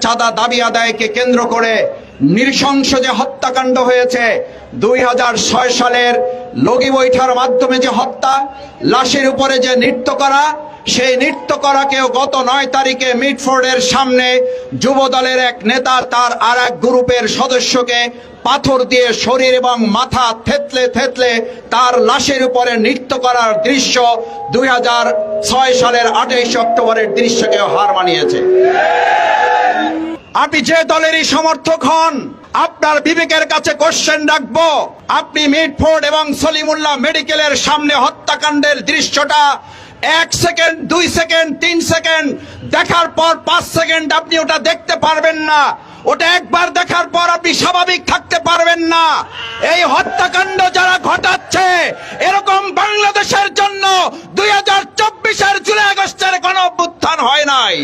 চাঁদা দাবি আদায়কে কেন্দ্র করে নৃশংস যে হত্যাকাণ্ড হয়েছে, 2006 সালের লগি বৈঠার মাধ্যমে যে হত্যা, লাশের উপরে যে নৃত্য করা, সেই নৃত্য করাকেও গত 9 তারিখে মিটফোর্ডের সামনে যুব দলের এক নেতা তার আর এক গ্রুপের সদস্যকে পাথর দিয়ে শরীর এবং মাথা থেতলে থেতলে তার লাশের উপরে নৃত্য করার দৃশ্য 2006 সালের 28 অক্টোবরের দৃশ্যকেও হার মানিয়েছে। আপনি যে দলেরই সমর্থক হন, আপনার বিবেকের কাছে কোশ্চেন রাখবো, আপনি মিটফোর্ড এবং সলিমুল্লাহ মেডিকেলের সামনে হত্যাকাণ্ডের দৃশ্যটা 1 সেকেন্ড, 2 সেকেন্ড, 3 সেকেন্ড দেখার পর 5 সেকেন্ড আপনি ওটা দেখতে পারবেন না। ওটা একবার দেখার পর আপনি স্বাভাবিক থাকতে পারবেন না। এই হত্যাকাণ্ড যারা ঘটাচ্ছে, এরকম বাংলাদেশের জন্য 2024-এর জুলাই আগস্টের গণ অভ্যুত্থান হয় নাই।